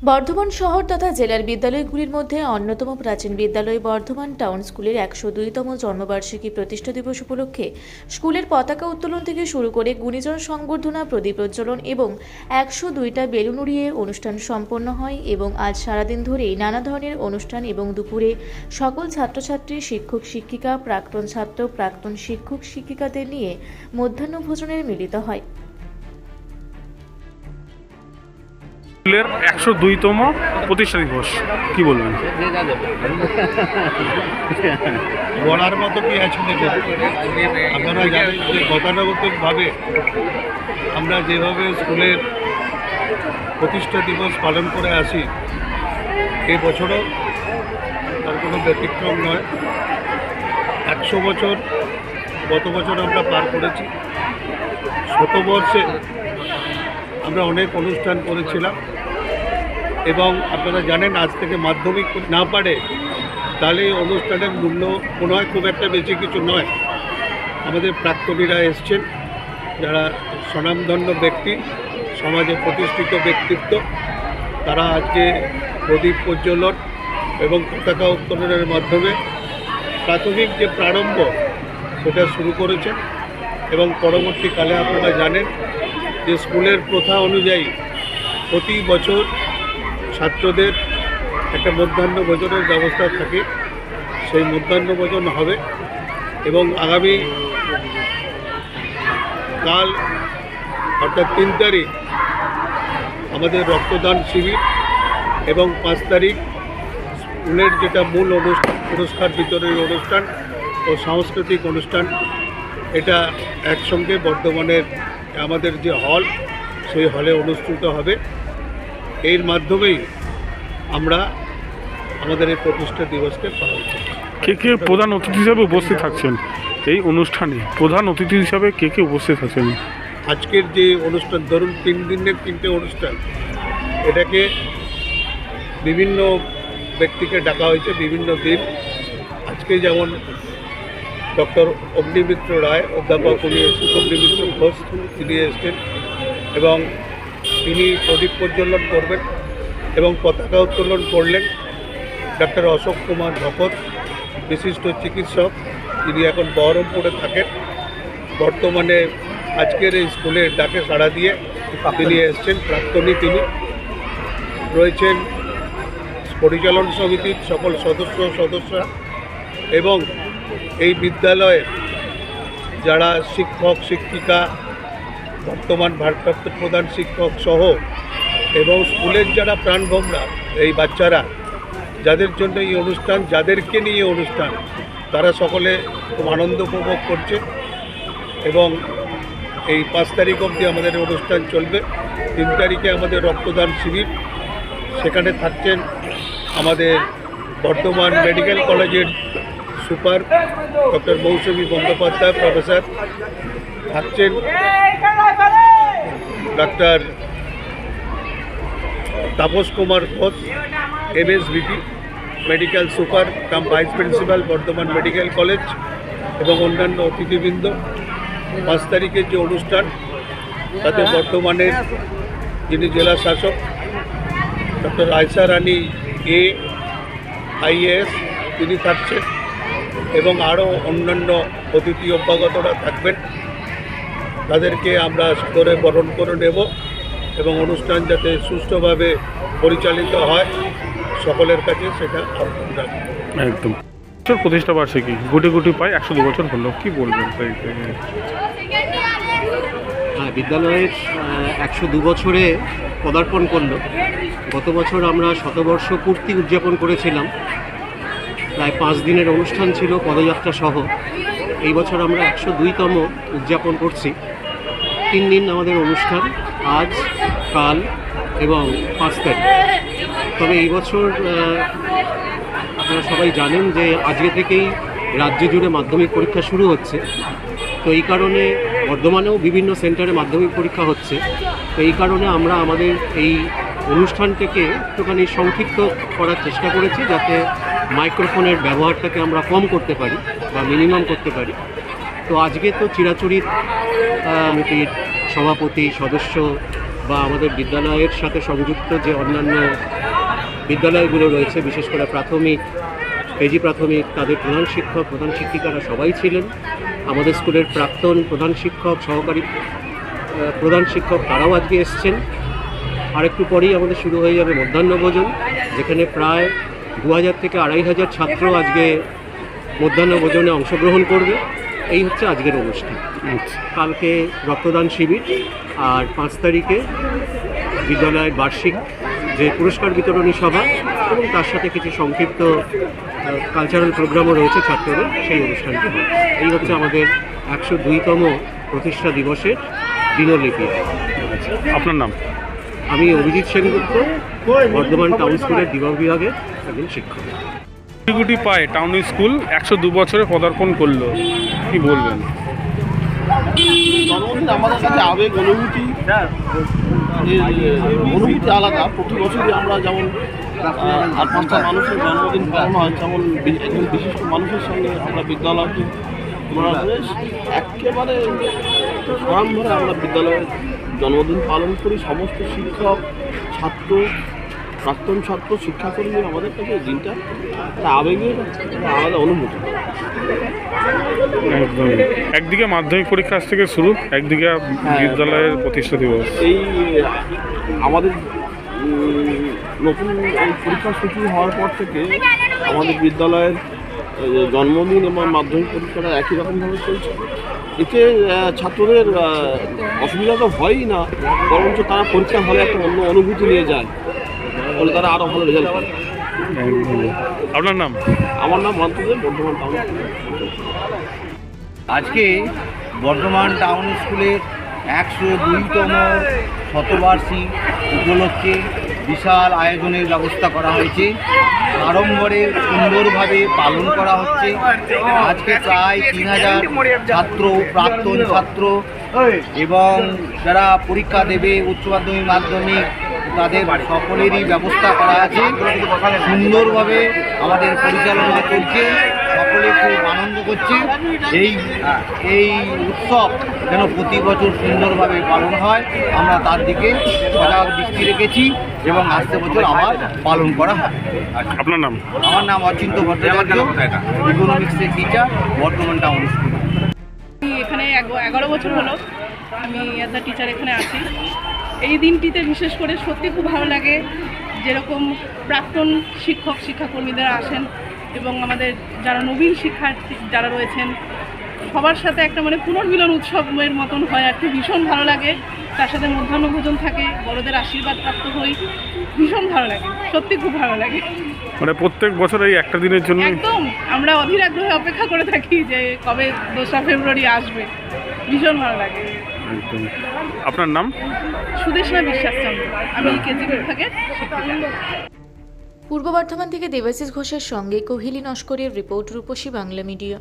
বর্ধমান শহর তথা জেলার বিদ্যালয়গুলির মধ্যে অন্যতম প্রাচীন বিদ্যালয় বর্ধমান টাউন স্কুলের 102তম জন্মবার্ষিকী প্রতিষ্ঠা দিবস উপলক্ষে স্কুলের পতাকা উত্তোলন থেকে শুরু করে গুণীজন সংবর্ধনা, প্রদীপ প্রজ্বলন এবং 102টা বেলুন উড়িয়ে অনুষ্ঠান সম্পন্ন হয়। এবং আজ সারাদিন ধরেই নানা ধরনের অনুষ্ঠান এবং দুপুরে সকল ছাত্রছাত্রী, শিক্ষক শিক্ষিকা, প্রাক্তন ছাত্র, প্রাক্তন শিক্ষক শিক্ষিকাদের নিয়ে মধ্যাহ্নভোজনের মিলিত হয়। স্কুলের 102তম প্রতিষ্ঠা দিবস কি বলবেন? বলার মতো কি আছে দেখুন, আপনারা জানেন যে গতানুগতিকভাবে আমরা যেভাবে স্কুলের প্রতিষ্ঠা দিবস পালন করে আসি, এই বছরও তার কোনো ব্যতিক্রম নয়। 100 বছর গত বছর আমরা পার করেছি। শতবর্ষে আমরা অনেক অনুষ্ঠান করেছিলাম এবং আপনারা জানেন আজ থেকে মাধ্যমিক না পারে তাহলে এই অনুষ্ঠানের মূল্য মনে হয় খুব একটা বেশি কিছু নয়। আমাদের প্রাক্তনীরা এসছেন, যারা স্বনামধন্য ব্যক্তি, সমাজে প্রতিষ্ঠিত ব্যক্তিত্ব, তারা আজকে প্রদীপ প্রজ্বলন এবং পতাকা উত্তোলনের মাধ্যমে প্রাথমিক যে প্রারম্ভ সেটা শুরু করেছেন। এবং পরবর্তীকালে আপনারা জানেন যে স্কুলের প্রথা অনুযায়ী প্রতি বছর ছাত্রদের একটা মধ্যাহ্ন ভোজনের ব্যবস্থা থাকে। সেই মধ্যাহ্ন ভোজন হবে এবং আগামী কাল অর্থাৎ 3 তারিখ আমাদের রক্তদান শিবির এবং 5 তারিখ স্কুলের যেটা মূল অনুষ্ঠান, পুরস্কার বিতরণী অনুষ্ঠান ও সাংস্কৃতিক অনুষ্ঠান, এটা একসঙ্গে বর্ধমানের আমাদের যে হল, সেই হলে অনুষ্ঠিত হবে। এর মাধ্যমেই আমরা আমাদের এই প্রতিষ্ঠা দিবসকে পালন করি। কে প্রধান অতিথি হিসাবে উপস্থিত থাকছেন এই অনুষ্ঠানে? প্রধান অতিথি হিসাবে কে উপস্থিত থাকছেন আজকের যে অনুষ্ঠান, ধরুন 3 দিনের 3টে অনুষ্ঠান, এটাকে বিভিন্ন ব্যক্তিকে ডাকা হয়েছে বিভিন্ন দিন। আজকে যেমন ডক্টর অগ্নিমিত্র রায়, অধ্যাপক উনি অগ্নিমিত্র ঘোষ, তিনি এসছেন এবং তিনি প্রদীপ প্রজ্বলন করবেন এবং পতাকা উত্তোলন করলেন। ডক্টর অশোক কুমার ভকত, বিশিষ্ট চিকিৎসক, তিনি এখন বহরমপুরে থাকেন। বর্তমানে আজকের এই স্কুলের ডাকে সাড়া দিয়ে তিনি এসছেন, প্রাক্তনী তিনি। রয়েছেন পরিচালন সমিতির সকল সদস্যরা এবং এই বিদ্যালয়ের যারা শিক্ষক শিক্ষিকা, বর্তমান ভারপ্রাপ্ত প্রধান শিক্ষক সহ এবং স্কুলের যারা প্রাণভোমরা, এই বাচ্চারা যাদের জন্য এই অনুষ্ঠান, যাদেরকে নিয়ে অনুষ্ঠান, তারা সকলে খুব আনন্দ উপভোগ করছে। এবং এই 5 তারিখ অবধি আমাদের অনুষ্ঠান চলবে। 3 তারিখে আমাদের রক্তদান শিবির, সেখানে থাকছেন আমাদের বর্ধমান মেডিকেল কলেজের super doctor Mousumi Bandyopadhyay professor, থাকছেন ডাক্তার Tapas Kumar Ghosh, MSVP medical super cum vice principal Bardhaman medical college, এবং অন্যান্য অতিথিবৃন্দ। 5 তারিখের যে অনুষ্ঠান, তাতে বর্ধমানের যিনি জেলা শাসক ডক্টর আয়সা রানী IAS, তিনি থাকছেন এবং আরও অন্যান্য অতিথি অভ্যাগতরা থাকবেন। তাদেরকে আমরা সাদরে বরণ করে নেব এবং অনুষ্ঠান যাতে সুষ্ঠুভাবে পরিচালিত হয় সকলের কাছে সেটা আহ্বান রাখব। একদম প্রতিষ্ঠা বার্ষিকী গুটি পায় 102 বছর হলো, কি বলবেন? বিদ্যালয়ের 102 বছরে পদার্পণ করলো। গত বছর আমরা শতবর্ষ পূর্তি উদযাপন করেছিলাম, প্রায় 5 দিনের অনুষ্ঠান ছিল পদযাত্রা সহ। এই বছর আমরা 102তম উদযাপন করছি। 3 দিন আমাদের অনুষ্ঠান, আজ, কাল এবং 5 তারিখ। তবে এই বছর আপনারা সবাই জানেন যে আজকে থেকেই রাজ্য জুড়ে মাধ্যমিক পরীক্ষা শুরু হচ্ছে। তো এই কারণে বর্ধমানেও বিভিন্ন সেন্টারে মাধ্যমিক পরীক্ষা হচ্ছে। তো এই কারণে আমরা আমাদের এই অনুষ্ঠানটাকে একটুখানি সংক্ষিপ্ত করার চেষ্টা করেছি, যাতে মাইক্রোফোনের ব্যবহারটাকে আমরা কম করতে পারি বা মিনিমাম করতে পারি। তো আজকে তো চিরাচরিত সভাপতি, সদস্য বা আমাদের বিদ্যালয়ের সাথে সংযুক্ত যে অন্যান্য বিদ্যালয়গুলো রয়েছে, বিশেষ করে প্রাথমিক, কেজি প্রাথমিক, তাদের প্রধান শিক্ষক, প্রধান শিক্ষিকারা সবাই ছিলেন। আমাদের স্কুলের প্রাক্তন প্রধান শিক্ষক, সহকারী প্রধান শিক্ষক, তারাও আজকে এসছেন। আরেকটু পরেই আমাদের শুরু হয়ে যাবে মধ্যাহ্নভোজন, যেখানে প্রায় 2000 থেকে 2500 ছাত্র আজকে মধ্যাহ্নভোজনে অংশগ্রহণ করবে। এই হচ্ছে আজকের অনুষ্ঠান। কালকে রক্তদান শিবির, আর 5 তারিখে বিদ্যালয়ের বার্ষিক যে পুরস্কার বিতরণী সভা এবং তার সাথে কিছু সংক্ষিপ্ত কালচারাল প্রোগ্রামও রয়েছে ছাত্রদের, সেই অনুষ্ঠানটি হবে। এই হচ্ছে আমাদের 102তম প্রতিষ্ঠা দিবসের দিনলিপি। আপনার নাম? আমি অভিজিৎ সেনগুপ্ত, বর্ধমান টাউন স্কুলের দিবস বিভাগের একজন শিক্ষক। গুটি পায় টাউন স্কুল 102 বছরে পদার্পণ করলো, কি বলবেন? জন্মদিন আমাদের কাছে আবেগ, অনুভূতি আলাদা। প্রতি বছরই আমরা যেমন 8-5টা মানুষের জন্মদিন পালন হয়, যেমন একজন বিশিষ্ট মানুষের সঙ্গে আমরা বিদ্যালয়কে একেবারে আরাম ধরে আমরা বিদ্যালয়ের জন্মদিন পালন করি। সমস্ত শিক্ষক, ছাত্র, প্রাক্তন ছাত্র, শিক্ষাকর্মী, আমাদের কাছে এই দিনটা একটা আবেগের আলাদা অনুভূতি। একদম, একদিকে মাধ্যমিক পরীক্ষা আজ থেকে শুরু, একদিকে বিদ্যালয়ের প্রতিষ্ঠা দিবস। এই আমাদের নতুন এই পরীক্ষা শুরু হওয়ার পর থেকে আমাদের বিদ্যালয়ের জন্মদিন এবং মাধ্যমিক পরীক্ষাটা একই রকমভাবে চলছে। এতে ছাত্রদের অসুবিধা তো হয়ই না, বরঞ্চ তারা পরীক্ষা হলে একটা অন্য অনুভূতি নিয়ে যায়, ফলে তারা আরও ভালো রেজাল্ট করে। আপনার নাম? আমার নাম মান্তুদেব, বর্ধমান টাউন। আজকে বর্ধমান টাউন স্কুলের 102তম শতবার্ষিক উপলক্ষে বিশাল আয়োজনের ব্যবস্থা করা হয়েছে। আড়ম্বরে সুন্দরভাবে পালন করা হচ্ছে। আজকে প্রায় 3000 ছাত্র, প্রাক্তন ছাত্র এবং যারা পরীক্ষা দেবে উচ্চ মাধ্যমিক, মাধ্যমিক, তাদের সকলেরই ব্যবস্থা করা আছে। সুন্দরভাবে আমাদের পরিচালনা করছে, সকলে খুব আনন্দ করছে। এই উৎসব যেন প্রতি বছর সুন্দরভাবে পালন হয়, আমরা তার দিকে সজাগ দৃষ্টি রেখেছি এবং আসতে বছর আবার পালন করা হয়। আপনার নাম? আমার নাম অচিন্ত ভট্টাচার্য, ইকোনমিক্সের টিচার, বর্ধমান টাউন স্কুল। এখানে 11 বছর হলো আমি অ্যাজ আ টিচার এখানে আছি। এই দিনটিতে বিশেষ করে সত্যি খুব ভালো লাগে, যেরকম প্রাক্তন শিক্ষক, শিক্ষাকর্মীরা আসেন এবং আমাদের যারা নবীন শিক্ষার্থী যারা রয়েছেন সবার সাথে একটা পুনর্মিলন উৎসবের মতন হয় আর কি, ভীষণ ভালো লাগে। তার সাথে মধ্যাহ্নভোজন থাকে, বড়দের আশীর্বাদ প্রাপ্ত হই, ভীষণ ভালো লাগে, সত্যি খুব ভালো লাগে। প্রত্যেক বছর এই একটা দিনের জন্য একদম আমরা অধীর আগ্রহে অপেক্ষা করে থাকি যে কবে 2রা ফেব্রুয়ারি আসবে, ভীষণ ভালো লাগে। একদম। আপনার নাম? সুদেশনা বিশ্বাসচন্দ্র, আমি কেজি বিভাগের শিক্ষিকা। পূর্ব বর্ধমান থেকে দেবাশিস ঘোষের সঙ্গে কোহিলী নস্করের রিপোর্ট, রূপসী বাংলা মিডিয়া।